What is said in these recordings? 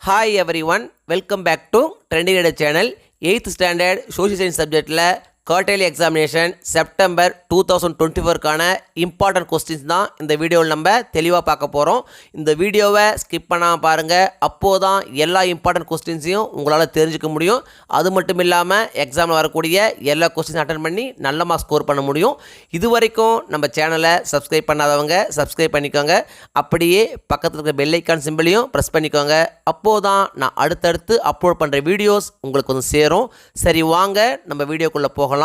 Hi everyone, welcome back to Trending Radar channel. 8th standard social science subject la quarterly examination September 2024 கான important questions தான் இந்த வீடியோவில் நம்ம தெளிவாக பார்க்க போகிறோம். இந்த வீடியோவை ஸ்கிப் பண்ணாமல் பாருங்கள், அப்போதான் எல்லா இம்பார்ட்டன்ட் கொஸ்டின்ஸையும் உங்களால் தெரிஞ்சுக்க முடியும். அது மட்டும் இல்லாமல் எக்ஸாமில் வரக்கூடிய எல்லா கொஸ்டின்ஸும் அட்டன் பண்ணி நல்ல மார்க் ஸ்கோர் பண்ண முடியும். இது வரைக்கும் நம்ம சேனலை சப்ஸ்கிரைப் பண்ணாதவங்க சப்ஸ்கிரைப் பண்ணிக்கோங்க. அப்படியே பக்கத்தில் இருக்கிற பெல் ஐக்கான் சிம்பிளையும் ப்ரெஸ் பண்ணிக்கோங்க. அப்போது தான் நான் அடுத்தடுத்து அப்லோட் பண்ணுற வீடியோஸ் உங்களுக்கு வந்து சேரும். சரி, வாங்க நம்ம வீடியோக்குள்ளே போகலாம்.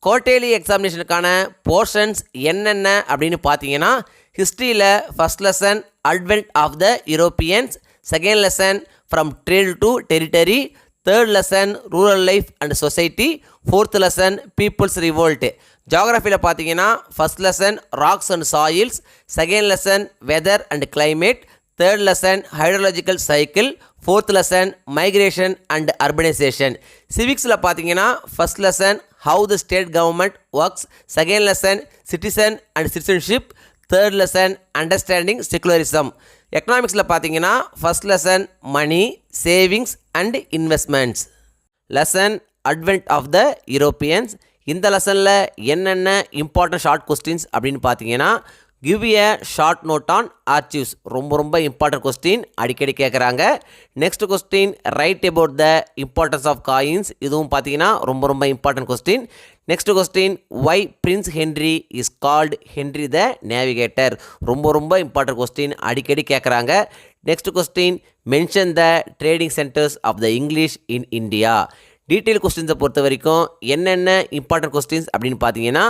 குவார்ட்டர்லி எக்ஸாமினேஷனுக்கான போர்ஷன்ஸ் என்னென்ன அப்படின்னு பார்த்தீங்கன்னா, ஹிஸ்ட்ரியில் first lesson advent of the Europeans, second lesson from trade to territory, third lesson rural life and society, fourth lesson people's revolt. ஜியாகிரஃபியில் பார்த்தீங்கன்னா first lesson rocks and soils, second lesson weather and climate, third lesson hydrological cycle, fourth lesson migration and urbanisation. சிவிக்ஸில் பார்த்தீங்கன்னா first lesson how the state government works, second lesson citizen and citizenship, third lesson understanding secularism. எக்கனாமிக்ஸில் பார்த்தீங்கன்னா first lesson money, savings and investments. Lesson advent of the Europeans. இந்த லெசனில் என்னென்ன important short questions அப்படின்னு பார்த்தீங்கன்னா, give a short note on archives, ரொம்ப important question, அடிக்கடி கேட்குறாங்க. Next question write about the importance of coins, இதுவும் பார்த்தீங்கன்னா ரொம்ப important question. Next question why Prince Henry is called Henry the navigator, ரொம்ப important question, அடிக்கடி கேட்குறாங்க. Next question mention the trading centres of the English in India. Detail கொஸ்டின்ஸை பொறுத்த வரைக்கும் என்னென்ன இம்பார்ட்டன்ட் கொஸ்டின்ஸ் அப்படின்னு பார்த்தீங்கன்னா,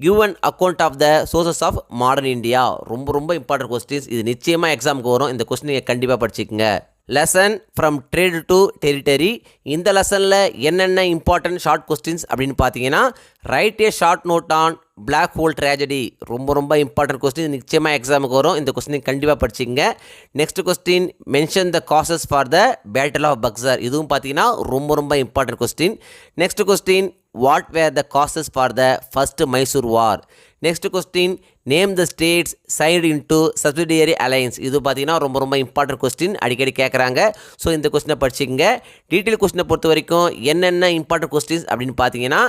give an account of the sources of modern India, ரொம்ப இம்பார்ட்டன்ட் கொஸ்டின்ஸ். இது நிச்சயமாக எக்ஸாமுக்கு வரும். இந்த கொஸ்டின் நீங்கள் கண்டிப்பாக படிச்சுக்கோங்க. Lesson from trade to territory. இந்த லெசனில் என்னென்ன இம்பார்ட்டன்ட் ஷார்ட் கொஸ்டின்ஸ் அப்படின்னு பார்த்தீங்கன்னா, write a short note on black hole tragedy, ரொம்ப இம்பார்ட்டன்ட் கொஸ்டின், நிச்சயமாக எக்ஸாமுக்கு வரும். இந்த கொஸ்டின் கண்டிப்பாக படிச்சிங்க. Next question mention the causes for the battle of Buxar, இதுவும் பார்த்தீங்கன்னா ரொம்ப important question. Next question what were the causes for the first Mysore war. Next question name the states signed into subsidiary alliance, இது பார்த்தீங்கன்னா ரொம்ப important question, அடிக்கடி கேட்குறாங்க. So இந்த கொஸ்டினை படிச்சுங்க. டீட்டெயில் கொஸ்டினை பொறுத்த வரைக்கும் என்னென்ன இம்பார்ட்டன்ட் கொஸ்டின்ஸ் அப்படின்னு பார்த்தீங்கன்னா,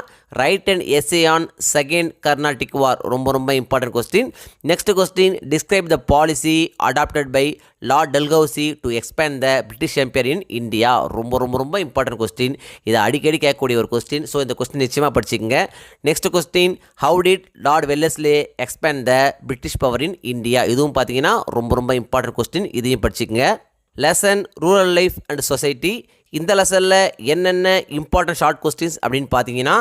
write an essay on second Carnatic war, ரொம்ப important question. Next question describe the policy adopted by Lord Dalhousie to expand the British empire in India, ரொம்ப இம்பார்ட்டன்ட் கொஸ்டின், இது அடிக்கடி கேட்கக்கூடிய ஒரு கொஸ்டின். ஸோ இந்த கொஸ்டின் நிச்சயமாக படிச்சுங்க. Next question how did Lord Wellesley expand the British power in India, இதுவும் பார்த்தீங்கன்னா ரொம்ப இம்பார்ட்டன்ட் கொஸ்டின், இதையும் படிச்சுங்க. Lesson rural life and society. இந்த லெசனில் என்னென்ன இம்பார்ட்டன்ட் ஷார்ட் கொஸ்டின்ஸ் அப்படின்னு பார்த்தீங்கன்னா,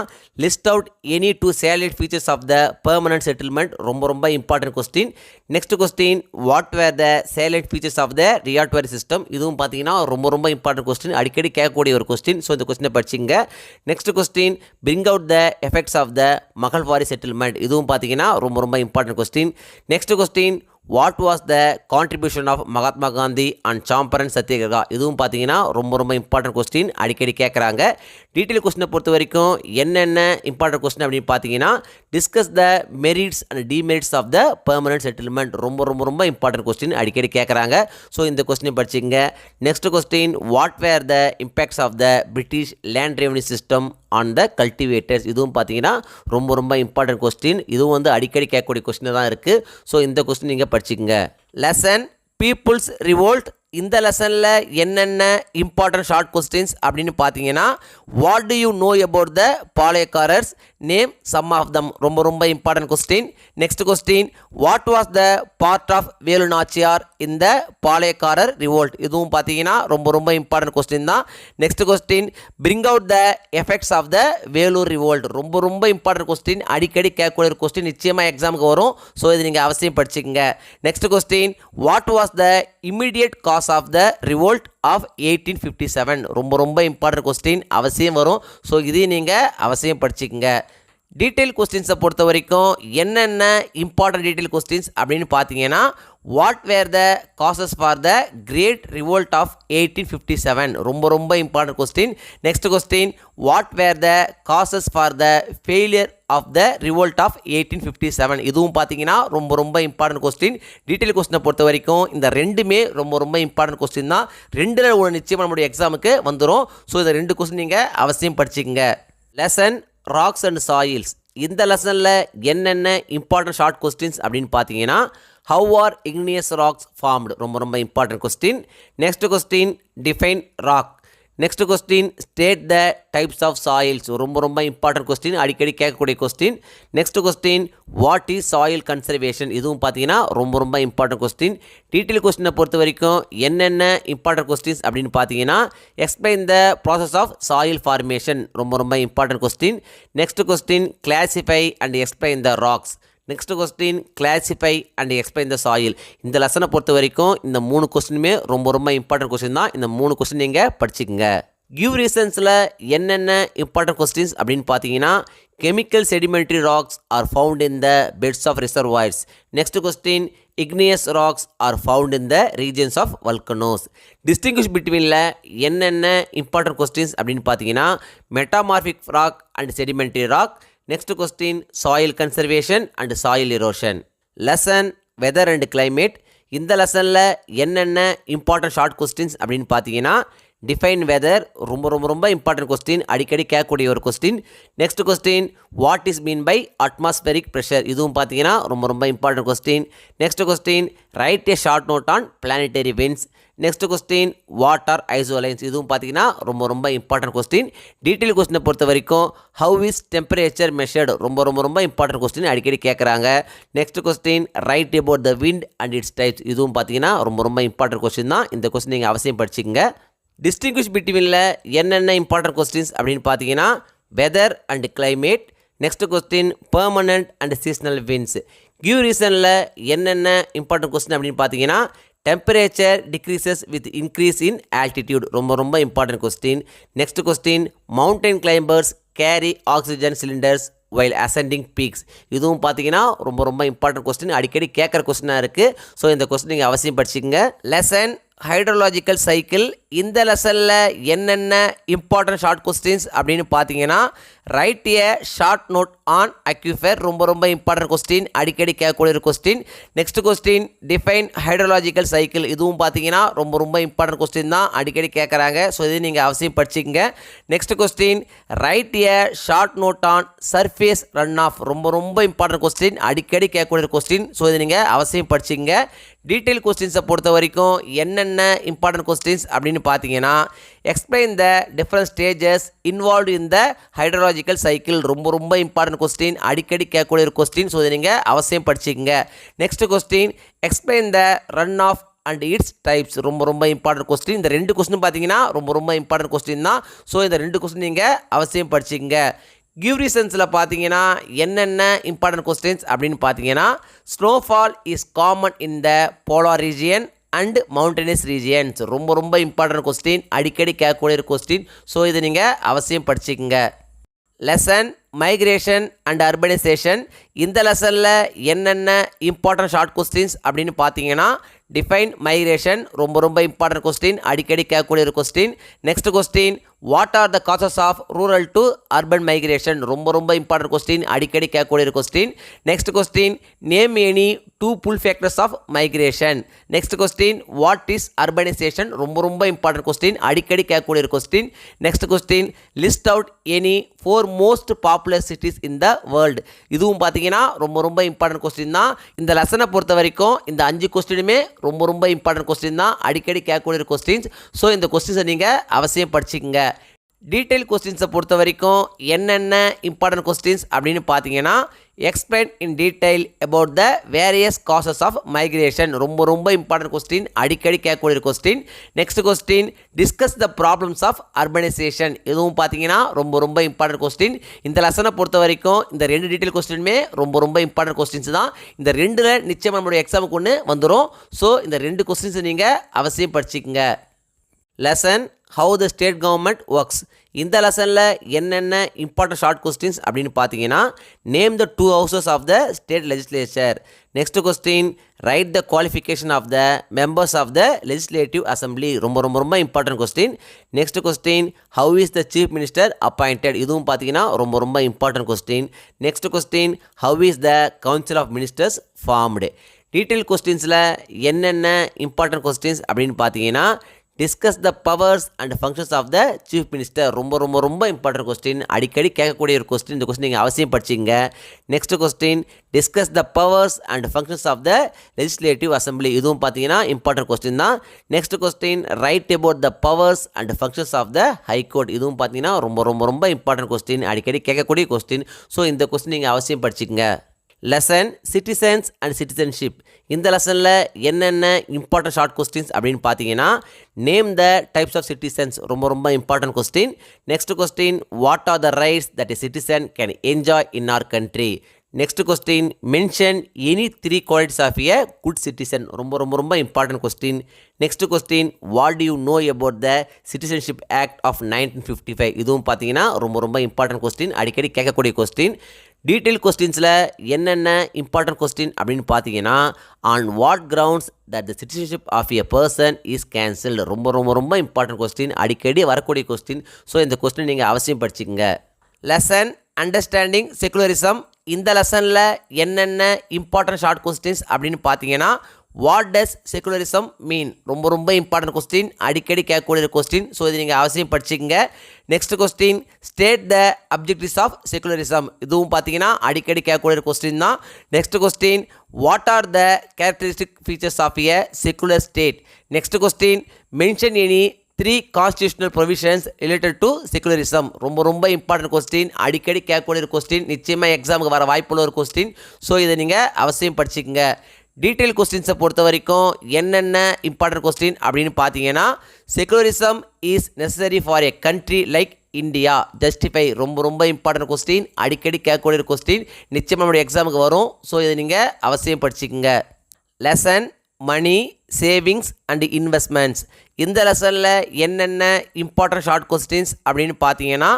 list out any two salient features of the permanent settlement, ரொம்ப important question. Next question what were the salient features of the ryotwari system, இதுவும் பார்த்தீங்கன்னா ரொம்ப இம்பார்ட்டன்ட் கொஸ்டின், அடிக்கடி கேட்கக்கூடிய ஒரு கொஸ்டின். ஸோ இந்த கொஸ்டினை படிச்சுங்க. Next question bring out the effects of the Mahalwari settlement, இதுவும் பார்த்தீங்கன்னா ரொம்ப important question. Next question what was the contribution of Mahatma Gandhi and Champaran Satyagraha, இதுவும் பார்த்தீங்கன்னா ரொம்ப இம்பார்ட்டன்ட் கொஸ்டின், அடிக்கடி கேட்குறாங்க. டீட்டெயில் கொஸ்டினை பொறுத்த வரைக்கும் என்னென்ன இம்பார்ட்டன்ட் கொஸ்டின் அப்படின்னு பார்த்தீங்கன்னா, discuss the merits and demerits of the permanent settlement, ரொம்ப இம்பார்ட்டன்ட் கொஸ்டின், அடிக்கடி கேட்குறாங்க. ஸோ இந்த கொஸ்டினை படிச்சுங்க. Next question what were the impacts of the British land revenue system on the cultivators, இதுவும் பார்த்தீங்கன்னா ரொம்ப இம்பார்ட்டன்ட் கொஸ்டின், இதுவும் வந்து அடிக்கடி கேட்கக்கூடிய கொஸ்டின் தான் இருக்குது. ஸோ இந்த கொஸ்டின் நீங்கள் படிச்சுங்க. Lesson people's revolt. இந்த லெசனில் என்னென்ன இம்பார்ட்டன்ட் ஷார்ட் கொஸ்டின்ஸ் அப்படின்னு பார்த்தீங்கன்னா, what do you know about the Palayakkarars, name some of them, ரொம்ப important question. Next question what was the part of Velu Nachiyar இந்த பாளையக்காரர் ரிவோல்ட், இதுவும் பார்த்தீங்கன்னா ரொம்ப இம்பார்ட்டன்ட் கொஸ்டின் தான். Next question bring out the effects of the Vellore revolt, ரொம்ப important question, அடிக்கடி கேட்கக்கூடிய ஒரு கொஸ்டின், நிச்சயமாக எக்ஸாமுக்கு வரும். ஸோ இது நீங்கள் அவசியம் படிச்சுக்கங்க. Next question what was the immediate cause of the revolt of 1857, ரொம்ப இம்பார்ட்டன்ட் கொஸ்டின், அவசியம் வரும். ஸோ இதையும் நீங்கள் அவசியம் படிச்சுக்கங்க. டீட்டெயில் கொஸ்டின்ஸை பொறுத்த வரைக்கும் என்னென்ன இம்பார்ட்டன்ட் டீட்டெயில் கொஸ்டின்ஸ் அப்படின்னு பார்த்தீங்கன்னா, what were the causes for the great revolt of 1857 ரொம்ப important question. Next question, what were the causes for the failure of the revolt of 1857 இதுவும் பார்த்தீங்கன்னா ரொம்ப இம்பார்ட்டன்ட் கொஸ்டின். டீட்டெயில் கொஸ்டினை பொறுத்த வரைக்கும் இந்த ரெண்டுமே ரொம்ப இம்பார்ட்டன்ட் கொஸ்டின் தான். ரெண்டில் ஒரு நிச்சயமாக நம்மளுடைய எக்ஸாமுக்கு வந்துடும். ஸோ இந்த ரெண்டு கொஸ்டின் நீங்கள் அவசியம் படிச்சுக்கங்க. Lesson rocks and soils. இந்த லெசனில் என்னென்ன இம்பார்ட்டன்ட் ஷார்ட் கொஸ்டின்ஸ் அப்படின்னு பார்த்தீங்கன்னா, how are igneous rocks formed ரொம்ப important question. Next question, define rock. Next question, state the types of soils ரொம்ப இம்பார்ட்டன்ட் கொஸ்டின், அடிக்கடி கேட்கக்கூடிய question. Next question, what is soil conservation இதுவும் பார்த்தீங்கன்னா ரொம்ப இம்பார்ட்டன்ட் கொஸ்டின். டீட்டெயில் கொஸ்டினை பொறுத்த வரைக்கும் என்னென்ன இம்பார்ட்டன்ட் கொஸ்டின்ஸ் அப்படின்னு பார்த்தீங்கன்னா, explain the process of soil formation ரொம்ப important question. Next question, classify and explain the rocks. Next question, classify and explain the soil. இந்த லெசனை பொறுத்த வரைக்கும் இந்த 3 கொஸ்டினுமே ரொம்ப இம்பார்ட்டன்ட் கொஸ்டின் தான். இந்த 3 கொஸ்டின் நீங்கள் படிச்சுக்கங்க. கிவ் ரீசன்ஸில் என்னென்ன இம்பார்ட்டன்ட் கொஸ்டின்ஸ் அப்படின்னு பார்த்தீங்கன்னா, chemical sedimentary rocks are found in the beds of reservoirs. Next question, igneous rocks are found in the regions of volcanoes. Distinguish betweenல என்னென்ன இம்பார்ட்டன்ட் கொஸ்டின்ஸ் அப்படின்னு பார்த்தீங்கன்னா, metamorphic rock and sedimentary rock. Next question, soil conservation and soil erosion. Lesson weather and climate. இந்த லெசனில் என்னென்ன important short questions அப்படின்னு பார்த்தீங்கன்னா, define weather ரொம்ப இம்பார்ட்டன்ட் கொஸ்டின், அடிக்கடி கேட்கக்கூடிய ஒரு question. Next question, what is mean by atmospheric pressure இதுவும் பார்த்தீங்கன்னா ரொம்ப important question. Next question, write a short note on planetary winds. Next question, what are ஐசோலைன்ஸ் இதுவும் பார்த்தீங்கன்னா ரொம்ப இம்பார்ட்டன்ட் கொஸ்டின். டீட்டெயில் கொஸ்டினை பொறுத்த வரைக்கும், ஹவு இஸ் டெம்பரேச்சர் மெஷர்டு ரொம்ப இம்பார்ட்டன்ட் கொஸ்டின், அடிக்கடி கேட்குறாங்க. Next question, write about the wind and its types இதுவும் பார்த்தீங்கன்னா ரொம்ப இம்பார்ட்டன்ட் கொஸ்டின் தான். இந்த கொஸ்டின் நீங்கள் அவசியம் படிச்சுக்கங்க. டிஸ்டிங்விஷ் பிட்வீனில் என்னென்ன இம்பார்ட்டன்ட் கொஸ்டின்ஸ் அப்படின்னு பார்த்தீங்கன்னா, weather and climate. Next question, permanent and seasonal winds. Give ரீசனில் என்னென்ன இம்பார்ட்டன்ட் கொஸ்டின் அப்படின்னு பார்த்தீங்கன்னா, temperature decreases with increase in altitude ரொம்ப important question. Next question, mountain climbers carry oxygen cylinders while ascending peaks இதுவும் பார்த்தீங்கன்னா ரொம்ப இம்பார்ட்டன்ட் கொஸ்டின், அடிக்கடி கேட்குற கொஸ்டினாக இருக்குது. ஸோ இந்த கொஸ்டின் நீங்கள் அவசியம் படிச்சுக்கங்க. Lesson hydrological cycle. இந்த லெசனில் என்னென்ன இம்பார்ட்டன்ட் ஷார்ட் கொஸ்டின்ஸ் அப்படின்னு பார்த்தீங்கன்னா, write a short note on aquifer ரொம்ப இம்பார்ட்டன்ட் கொஸ்டின், அடிக்கடி கேட்கக்கூடிய ஒரு question. Next question, define hydrological cycle இதுவும் பார்த்தீங்கன்னா ரொம்ப இம்பார்ட்டன்ட் கொஸ்டின் தான், அடிக்கடி கேட்குறாங்க. ஸோ இது நீங்கள் அவசியம் படிச்சுக்கங்க. Next question, write a short note on surface run off ரொம்ப இம்பார்ட்டன்ட் கொஸ்டின், அடிக்கடி கேட்கக்கூடிய ஒரு கொஸ்டின். ஸோ இது நீங்கள் அவசியம் படிச்சுக்கங்க. டீட்டெயில் கொஸ்டின்ஸை பொறுத்த வரைக்கும் என்னென்ன இம்பார்ட்டன்ட் கொஸ்டின்ஸ் அப்படின்னு பார்த்தீங்கன்னா, explain the different stages involve in the hydrological cycle ரொம்ப இம்பார்ட்டன்ட் கொஸ்டின், அடிக்கடி கேட்கக்கூடிய ஒரு கொஸ்டின். ஸோ இதை நீங்கள் அவசியம் படிச்சுக்கங்க. Next question, explain the run off and its types ரொம்ப இம்பார்ட்டன்ட் கொஸ்டின். இந்த 2 கொஸ்டின் பார்த்தீங்கன்னா ரொம்ப இம்பார்ட்டன்ட் கொஸ்டின் தான். ஸோ இந்த 2 கொஸ்டின் நீங்கள் அவசியம் படிச்சுக்கங்க. கிவ் ரீசன்ஸில் பார்த்தீங்கன்னா என்னென்ன இம்பார்ட்டன்ட் கொஸ்டின்ஸ் அப்படின்னு பார்த்தீங்கன்னா, snowfall is common in the polar region and mountainous regions ரொம்ப இம்பார்ட்டன்ட் கொஸ்டின், அடிக்கடி கேட்கக்கூடிய கொஸ்டின். ஸோ இதை நீங்கள் அவசியம் படிச்சுக்கங்க. Lesson migration and urbanisation. இந்த லெசனில் என்னென்ன இம்பார்ட்டன்ட் ஷார்ட் கொஸ்டின்ஸ் அப்படின்னு பார்த்தீங்கன்னா, டிஃபைன் மைக்ரேஷன் ரொம்ப இம்பார்ட்டன்ட் கொஸ்டின், அடிக்கடி கேட்கக்கூடிய ஒரு question. Next question, what are the causes of rural to urban migration ரொம்ப இம்பார்ட்டன்ட் கொஸ்டின், அடிக்கடி கேட்கக்கூடிய ஒரு question. Next question, name any 2 pull factors of migration. Next question, what is urbanization ரொம்ப important question, அடிக்கடி கேட்கக்கூடிய ஒரு question. Next question, list out any 4 most popular cities in the world இதுவும் பார்த்தீங்கன்னா ரொம்ப இம்பார்ட்டன்ட் கொஸ்டின் தான். இந்த லெசனை பொறுத்த வரைக்கும் இந்த 5 கொஸ்டினுமே ரொம்ப இம்பார்ட்டன்ட் கொஸ்டின் தான், அடிக்கடி கேட்கக்கூடிய கொஸ்டின்ஸ். ஸோ இந்த கொஸ்டின்ஸை நீங்கள் அவசியம் படிச்சுக்கங்க. டீட்டெயில் கொஸ்டின்ஸை பொறுத்த வரைக்கும் என்னென்ன இம்பார்ட்டன்ட் கொஸ்டின்ஸ் அப்படின்னு பார்த்தீங்கன்னா, explain in detail about the various causes of migration ரொம்ப இம்பார்ட்டன்ட் கொஸ்டின், அடிக்கடி கேட்கக்கூடிய question. Next question, discuss the problems of urbanization இதுவும் பார்த்தீங்கன்னா ரொம்ப இம்பார்ட்டன்ட் கொஸ்டின். இந்த லெசனை பொறுத்த வரைக்கும் இந்த 2 டீட்டெயில் கொஸ்டினுமே ரொம்ப இம்பார்ட்டன்ட் கொஸ்டின்ஸ் தான். இந்த 2ல் நிச்சயமாக நம்மளுடைய எக்ஸாமுக்கு ஒன்று வந்துடும். ஸோ இந்த 2 கொஸ்டின்ஸை நீங்கள் அவசியம் படிச்சுக்கங்க. Lesson how the state government works. இந்த லெசனில் என்னென்ன இம்பார்ட்டன்ட் ஷார்ட் கொஸ்டின்ஸ் அப்படின்னு பார்த்தீங்கன்னா, name the 2 houses of the state legislature. Next question, write the qualification of the members of the legislative assembly. ரொம்ப important question. Next question, how is the chief minister appointed. இதுவும் பார்த்தீங்கன்னா ரொம்ப important question. Next question, how is the council of ministers formed. Detail கொஸ்டின்ஸில் என்னென்ன important questions அப்படின்னு பார்த்தீங்கன்னா, discuss the powers and functions of the chief minister. ரொம்ப important question. அடிக்கடி கேட்கக்கூடிய ஒரு கொஸ்டின். இந்த கொஸ்டின் நீங்கள் அவசியம் படிச்சிங்க. Next question, discuss the powers and functions of the legislative assembly. இதுவும் பார்த்தீங்கன்னா இம்பார்ட்டன்ட் கொஸ்டின் தான். Next question, write about the powers and functions of the high court. இதுவும் பார்த்தீங்கன்னா ரொம்ப இம்பார்ட்டன்ட் கொஸ்டின். அடிக்கடி கேட்கக்கூடிய கொஸ்டின். ஸோ இந்த கொஸ்டின் நீங்கள் அவசியம் படிச்சிங்க. Lesson citizens and citizenship. இந்த லெசனில் என்னென்ன இம்பார்ட்டன்ட் ஷார்ட் கொஸ்டின்ஸ் அப்படின்னு பார்த்தீங்கன்னா, name the types of citizens. ரொம்ப important question. Next question, what are the rights that a citizen can enjoy in our country. Next question, mention any 3 qualities of a good citizen. ரொம்ப important question. Next question, what do you know about the citizenship act of 1955. இதுவும் பார்த்தீங்கன்னா ரொம்ப important question. அடிக்கடி கேட்கக்கூடிய question. Detail கொஸ்டின்ஸில் என்னென்ன important question அப்படின்னு பார்த்தீங்கன்னா, on what grounds that the citizenship of a person is cancelled. ரொம்ப இம்பார்ட்டன்ட் கொஸ்டின். அடிக்கடி வரக்கூடிய கொஸ்டின். ஸோ இந்த கொஸ்டின் நீங்கள் அவசியம் படிச்சுக்கங்க. Lesson understanding secularism. இந்த லெசனில் என்னென்ன இம்பார்ட்டன்ட் ஷார்ட் கொஸ்டின்ஸ் அப்படின்னு பார்த்தீங்கன்னா, வாட் டஸ் செகுலரிசம் மீன். ரொம்ப இம்பார்ட்டன்ட் கொஸ்டின். அடிக்கடி கேட்கக்கூடிய கொஸ்டின். ஸோ இது நீங்கள் அவசியம் படிச்சுக்கங்க. Next question, state the objectives of secularism. இதுவும் பார்த்தீங்கன்னா அடிக்கடி கேட்கக்கூடிய கொஸ்டின் தான். Next question, what are the characteristic features of a secular state. Next question, mention any 3 constitutional provisions related to secularism. ரொம்ப இம்பார்ட்டன்ட் கொஸ்டின். அடிக்கடி கேட்கக்கூடிய கொஸ்டின். நிச்சயமாக எக்ஸாமுக்கு வர வாய்ப்புள்ள ஒரு கொஸ்டின். ஸோ இதை நீங்கள் அவசியம் படிச்சுக்கங்க. டீட்டெயில் கொஸ்டின்ஸை பொறுத்த வரைக்கும் என்னென்ன இம்பார்ட்டன்ட் கொஸ்டின் அப்படின்னு பார்த்தீங்கன்னா, secularism is necessary for a country like India. Justify. ரொம்ப இம்பார்ட்டன்ட் கொஸ்டின். அடிக்கடி கேட்கக்கூடிய கொஸ்டின். நிச்சயமாக நம்மளுடைய எக்ஸாமுக்கு வரும். ஸோ இதை நீங்கள் அவசியம் படிச்சுக்கங்க. Lesson money savings and investments. இந்த லெசனில் என்னென்ன இம்பார்ட்டன்ட் ஷார்ட் கொஸ்டின்ஸ் அப்படின்னு பார்த்தீங்கன்னா,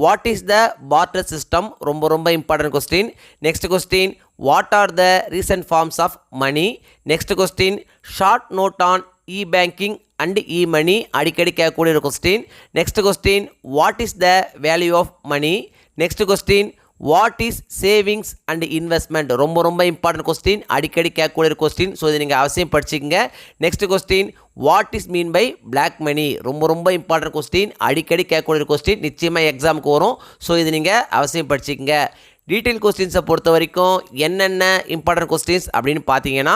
what is the barter system. ரொம்ப important question. Next question, what are the recent forms of money. Next question, short note on e banking and e money. அடிக்கடி கேட்கக்கூடிய question. Next question, what is the value of money. Next question, what is savings and investment. ரொம்ப important question. அடிக்கடி கேட்கக்கூடிய question. So இதை நீங்கள் அவசியம் படிச்சுக்கங்க. Next question, what is mean by black money. ரொம்ப இம்பார்ட்டன்ட் கொஸ்டின். அடிக்கடி கேட்கக்கூடிய கொஸ்டின். நிச்சயமாக எக்ஸாமுக்கு வரும். ஸோ இது நீங்கள் அவசியம் படிச்சுக்கங்க. டீட்டெயில் கொஸ்டின்ஸை பொறுத்த வரைக்கும் என்னென்ன இம்பார்ட்டன்ட் கொஸ்டின்ஸ் அப்படின்னு பார்த்தீங்கன்னா,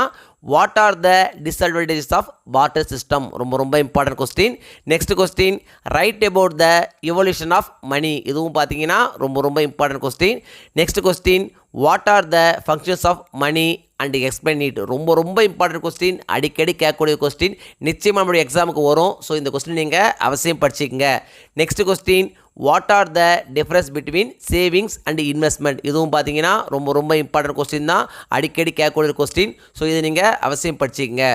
what are the disadvantages of barter system. ரொம்ப important question. Next question, write about the evolution of money. இதுவும் பார்த்தீங்கன்னா ரொம்ப important question. Next question, what are the functions of money and explain it. ரொம்ப important question. அடிக்கடி கேட்கக்கூடிய question. நிச்சயமாக நம்மளுடைய எக்ஸாமுக்கு வரும். ஸோ இந்த கொஸ்டின் நீங்கள் அவசியம் படிச்சுக்கங்க. Next question, what are the difference between savings and investment. இதுவும் பார்த்தீங்கன்னா ரொம்ப இம்பார்ட்டன்ட் கொஸ்டின் தான். அடிக்கடி கேட்கக்கூடிய கொஸ்டின். ஸோ இதை நீங்கள் அவசியம் படிச்சுக்கங்க.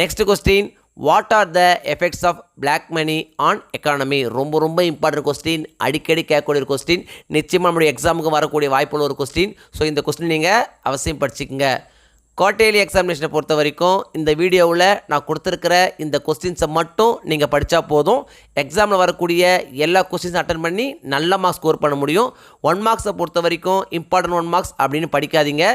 Next question, what are the effects of black money on economy. ரொம்ப இம்பார்ட்டன்ட் கொஸ்டின். அடிக்கடி கேட்கக்கூடிய கொஸ்டின். நிச்சயமாக நம்மளுடைய எக்ஸாமுக்கு வரக்கூடிய வாய்ப்புள்ள ஒரு கொஸ்டின். ஸோ இந்த கொஸ்டின் நீங்கள் அவசியம் படிச்சுக்கங்க. குவார்ட்டர்லி எக்ஸாமினேஷனை பொறுத்த வரைக்கும் இந்த வீடியோவில் நான் கொடுத்துருக்கிற இந்த கொஸ்டின்ஸை மட்டும் நீங்கள் படித்தா போதும். எக்ஸாமில் வரக்கூடிய எல்லா கொஸ்டின்ஸும் அட்டன் பண்ணி நல்ல மார்க்ஸ் ஸ்கோர் பண்ண முடியும். 1 மார்க்ஸை பொறுத்த வரைக்கும் இம்பார்ட்டன்ட் 1 மார்க்ஸ் அப்படின்னு படிக்காதீங்க.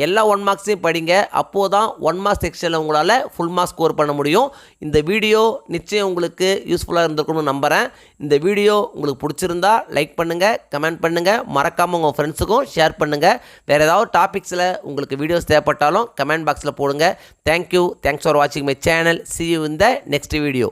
எல்லா 1 மார்க்ஸையும் படிங்க. அப்போது தான் 1 மார்க்ஸ் செக்ஷனில் உங்களால் ஃபுல் மார்க்ஸ் ஸ்கோர் பண்ண முடியும். இந்த வீடியோ நிச்சயம் உங்களுக்கு யூஸ்ஃபுல்லாக இருந்திருக்கும்னு நம்புகிறேன். இந்த வீடியோ உங்களுக்கு பிடிச்சிருந்தா லைக் பண்ணுங்கள், கமெண்ட் பண்ணுங்கள், மறக்காமல் உங்கள் ஃப்ரெண்ட்ஸுக்கும் ஷேர் பண்ணுங்கள். வேறு ஏதாவது டாபிக்ஸில் உங்களுக்கு வீடியோஸ் தேவைப்பட்டாலும் கமெண்ட் பாக்ஸில் போடுங்க. தேங்க்யூ. தேங்க்ஸ் ஃபார் வாட்சிங் my channel. See you in the next video.